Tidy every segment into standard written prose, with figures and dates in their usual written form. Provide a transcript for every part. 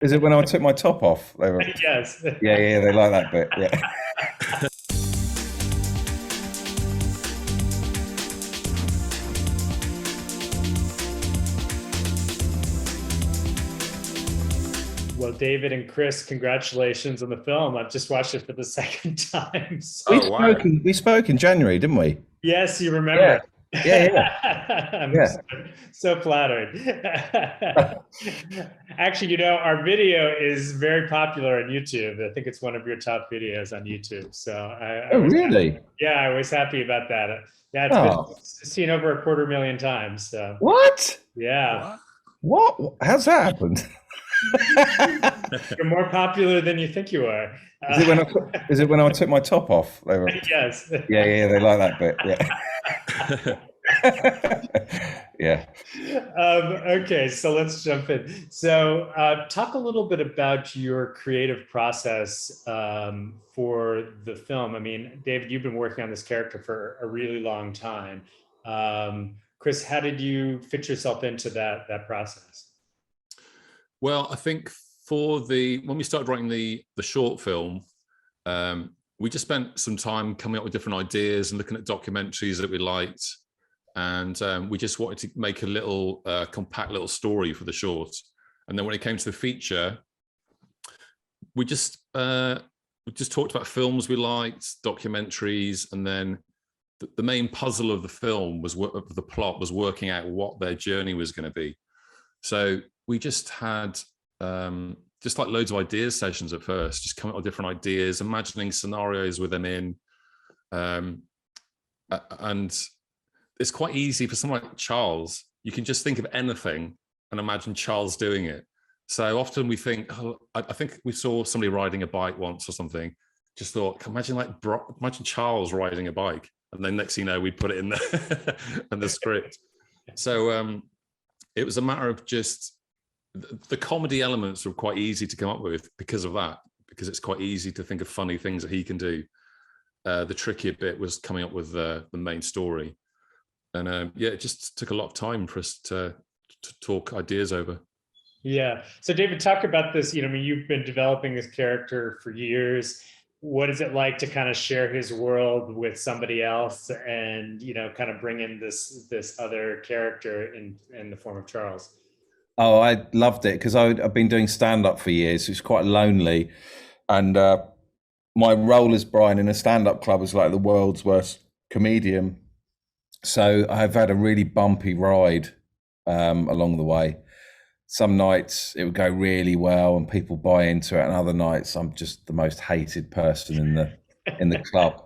Is it when I took my top off? They were, Yes. yeah, yeah, they like that bit. Yeah. Well, David and Chris, congratulations on the film. I've just watched it for the second time. We So, Oh, spoke wow. in, we spoke in January, didn't we? yes, you Yeah, remember. yeah, I'm yeah, so flattered. yeah. Actually, our video is very popular on YouTube. I think it's one of your top videos on YouTube. So I Oh, was, really? yeah, I was happy about that. Yeah, it's been Oh, seen over 250,000 times. So what? yeah, What? What? How's that happened? you're more popular than you think you are. Is it when I is it when I took my top off? They were, Yes. yeah, yeah, they like that bit. Yeah, yeah. Okay, so let's jump in. So, talk a little bit about your creative process for the film. I mean, David, you've been working on this character for a really long time. Chris, how did you fit yourself into that process? Well, I think when we started writing the short film, we just spent some time coming up with different ideas and looking at documentaries that we liked, and we just wanted to make a little compact little story for the short. And then when it came to the feature, we just talked about films we liked, documentaries, and then the main puzzle of the film of the plot was working out what their journey was going to be. So we just had just like loads of ideas sessions at first, just coming up with different ideas, imagining scenarios with them in. And it's quite easy for someone like Charles. You can just think of anything and imagine Charles doing it. So often we think, I think we saw somebody riding a bike once or something. Just thought, imagine Charles riding a bike. And then next thing you know, we put it in in the script. So it was a matter of just the comedy elements were quite easy to come up with because of that, because it's quite easy to think of funny things that he can do. The trickier bit was coming up with the main story. And yeah, it just took a lot of time for us to talk ideas over. Yeah. So, David, talk about this. I mean, you've been developing this character for years. What is it like to kind of share his world with somebody else, and kind of bring in this other character in the form of Charles? Oh, I loved it because I've been doing stand-up for years. It's quite lonely, and my role as Brian in a stand-up club is like the world's worst comedian. So I've had a really bumpy ride along the way. Some nights it would go really well and people buy into it, and other nights I'm just the most hated person in the club.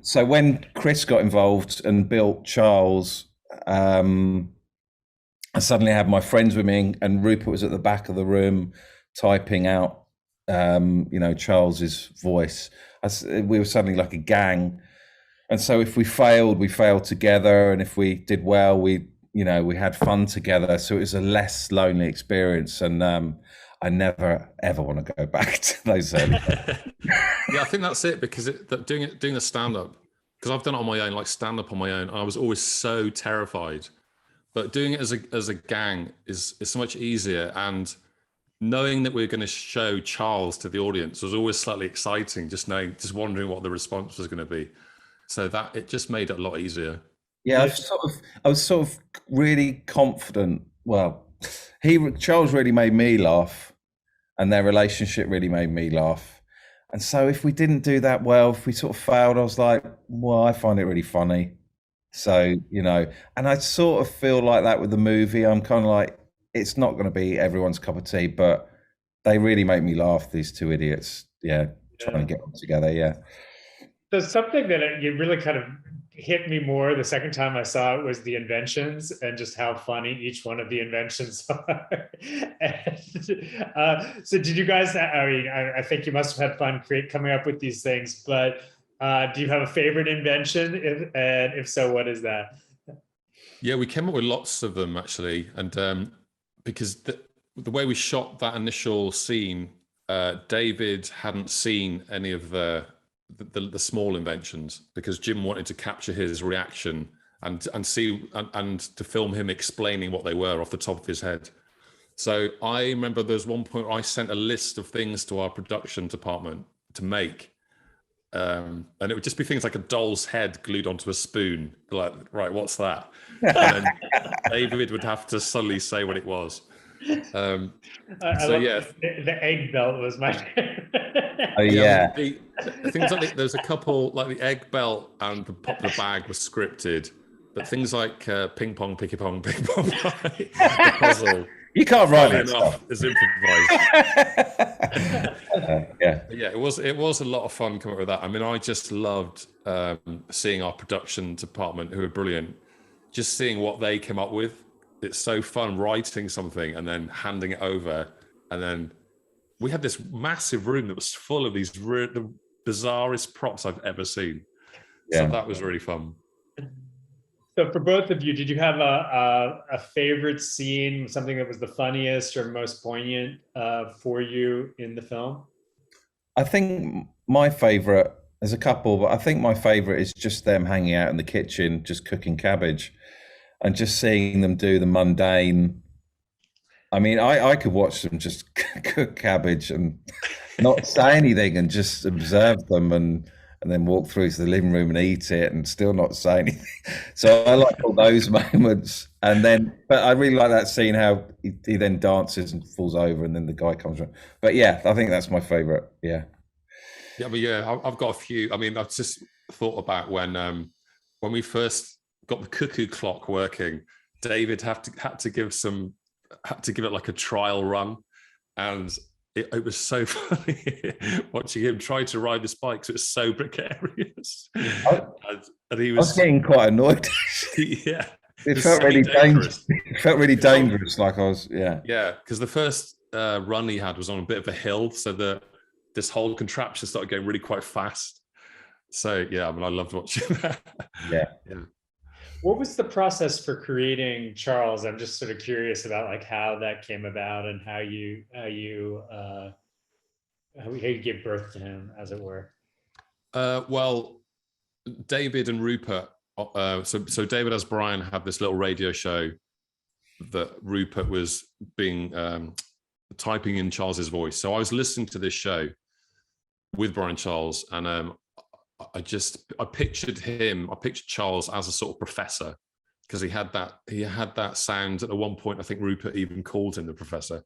So when Chris got involved and built Charles, I suddenly had my friends with me, and Rupert was at the back of the room typing out, Charles's voice. We were suddenly like a gang, and so if we failed together, and if we did well, we had fun together. So it was a less lonely experience, and I never ever want to go back to those early days. Yeah, I think that's it, because doing the stand-up, because I've done it on my own, like stand-up on my own, I was always so terrified. But doing it as a gang is so much easier, and knowing that we're going to show Charles to the audience was always slightly exciting. Just wondering what the response was going to be. So that it just made it a lot easier. Yeah, I was sort of really confident. Well, Charles really made me laugh, and their relationship really made me laugh. And so if we didn't do that well, if we sort of failed, I was like, well, I find it really funny. So, and I sort of feel like that with the movie. I'm kind of like, it's not going to be everyone's cup of tea, but they really make me laugh, these two idiots. Yeah, trying to get them together. Yeah. So something that it really kind of hit me more the second time I saw it was the inventions, and just how funny each one of the inventions are. So did you guys, I mean, I think you must have had fun coming up with these things, but do you have a favorite invention? And if so, what is that? Yeah, we came up with lots of them actually, and because the way we shot that initial scene, David hadn't seen any of the small inventions, because Jim wanted to capture his reaction and see and to film him explaining what they were off the top of his head. So I remember there was one point where I sent a list of things to our production department to make. And it would just be things like a doll's head glued onto a spoon. Like, right, what's that? And then David would have to suddenly say what it was. I So love yeah, the egg belt was my Oh yeah. the things like there's a couple like the egg belt and the popular bag was scripted, but things like ping pong, picky pong, ping pong, the puzzle. You can't write Funny that enough, stuff. is improvised. Yeah. But yeah, it was a lot of fun coming up with that. I mean, I just loved seeing our production department, who are brilliant, just seeing what they came up with. It's so fun writing something and then handing it over, and then we had this massive room that was full of these the bizarrest props I've ever seen. So that was really fun. So for both of you, did you have a favorite scene, something that was the funniest or most poignant for you in the film? I think my favorite, there's a couple, but I think my favorite is just them hanging out in the kitchen, just cooking cabbage and just seeing them do the mundane. I mean, I could watch them just cook cabbage and not say anything and just observe them and then walk through to the living room and eat it and still not say anything. So I like all those moments. And then, but I really like that scene how he then dances and falls over and then the guy comes around. But yeah, I think that's my favorite. Yeah. Yeah, but yeah, I've got a few. I mean, I've just thought about when we first got the cuckoo clock working, David had to give it like a trial run, and it was so funny watching him try to ride this bike. So it was so precarious, and he was getting quite annoyed. Yeah, it felt really dangerous. It felt really dangerous. Like I was, yeah, because the first run he had was on a bit of a hill, so this whole contraption started going really quite fast. So yeah, I mean, I loved watching that. Yeah. What was the process for creating Charles? I'm just sort of curious about like how that came about and how you gave birth to him, as it were. Well, David and Rupert. So David as Brian had this little radio show that Rupert was being typing in Charles's voice. So I was listening to this show with Brian Charles, and I pictured Charles as a sort of professor, because he had that sound at one point. I think Rupert even called him the professor.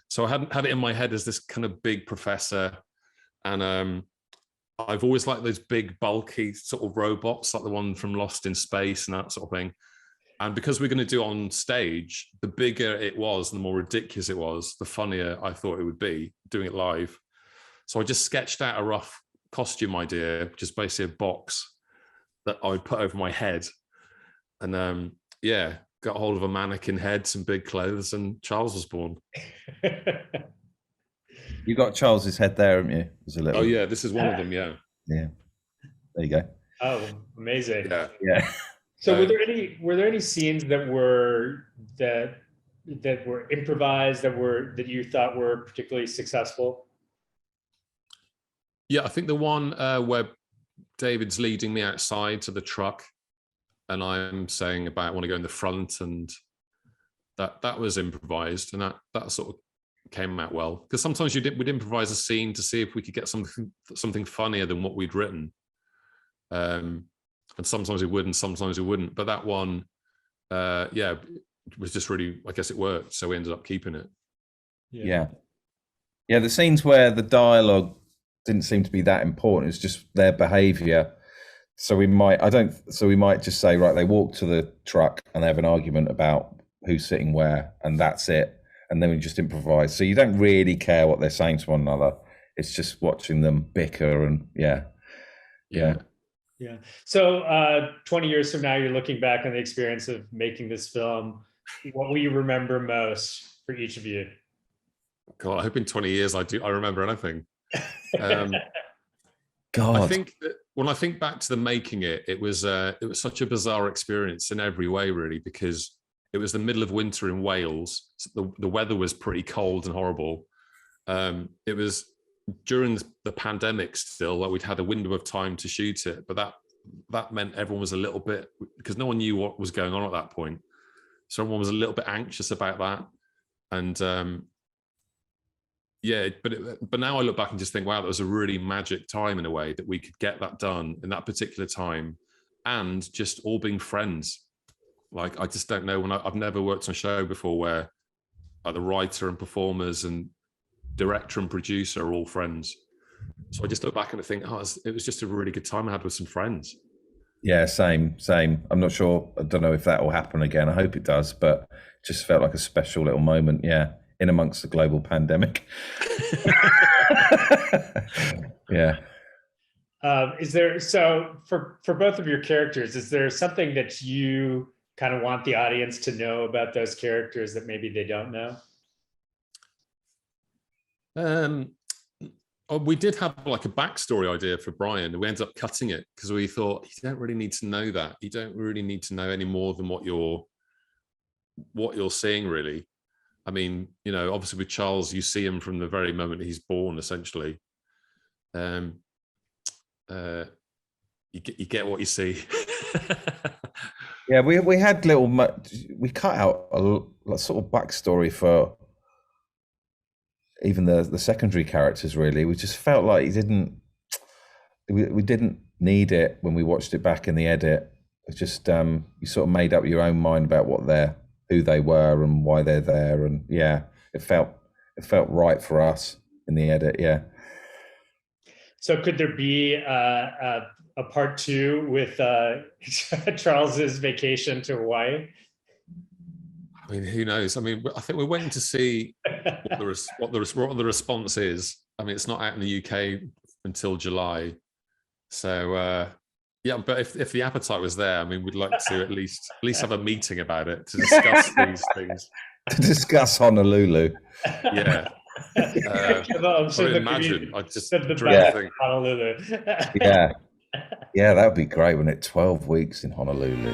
So I had it in my head as this kind of big professor, and I've always liked those big bulky sort of robots, like the one from Lost in Space and that sort of thing. And because we're going to do it on stage, the bigger it was, the more ridiculous it was, the funnier I thought it would be doing it live. So I just sketched out a rough costume idea, which is basically a box that I would put over my head, and got hold of a mannequin head, some big clothes, and Charles was born. You got Charles's head there, haven't you? Oh yeah, this is one of them. Yeah. There you go. Oh, amazing. Yeah. So were there any scenes that were improvised that you thought were particularly successful? Yeah, I think the one where David's leading me outside to the truck, and I'm saying about I want to go in the front, and that was improvised, and that sort of came out well, because sometimes we'd improvise a scene to see if we could get something funnier than what we'd written, and sometimes we would, and sometimes we wouldn't. But that one, it was just really, I guess it worked, so we ended up keeping it. Yeah. The scenes where the dialogue didn't seem to be that important, it's just their behavior. So we might just say, right, they walk to the truck and they have an argument about who's sitting where, and that's it. And then we just improvise. So you don't really care what they're saying to one another. It's just watching them bicker and yeah. So 20 years from now, you're looking back on the experience of making this film. What will you remember most for each of you? God, I hope in 20 years I remember anything. God, I think that when I think back to the making it was such a bizarre experience in every way, really, because it was the middle of winter in Wales. So the weather was pretty cold and horrible. It was during the pandemic still, like we'd had a window of time to shoot it, but that meant everyone was a little bit, because no one knew what was going on at that point. So everyone was a little bit anxious about that. And yeah, but now I look back and just think, wow, that was a really magic time in a way that we could get that done in that particular time, and just all being friends. Like, I just don't know, when I've never worked on a show before where the writer and performers and director and producer are all friends. So I just look back and I think, oh, it was just a really good time I had with some friends. Yeah, same. I'm not sure. I don't know if that will happen again. I hope it does, but it just felt like a special little moment. Yeah, in amongst the global pandemic. Yeah. Is there, so for both of your characters, is there something that you kind of want the audience to know about those characters that maybe they don't know? We did have like a backstory idea for Brian. We ended up cutting it because we thought, you don't really need to know that. You don't really need to know any more than what you're seeing, really. I mean, you know, obviously with Charles, you see him from the very moment he's born, essentially. You get what you see. Yeah, we had we cut out a sort of backstory for even the secondary characters. Really, we just felt like we didn't need it when we watched it back in the edit. It's just you sort of made up your own mind about who they were and why they're there, and yeah, it felt right for us in the edit. Yeah. So could there be a part 2 with Charles's vacation to Hawaii? I mean, who knows? I mean, I think we're waiting to see what the response is. I mean, it's not out in the UK until July, so yeah. But if the appetite was there, I mean, we'd like to at least have a meeting about it to discuss these things. To discuss Honolulu. Yeah. Imagine. I just dream Honolulu. Yeah, that would be great, wouldn't it? 12 weeks in Honolulu.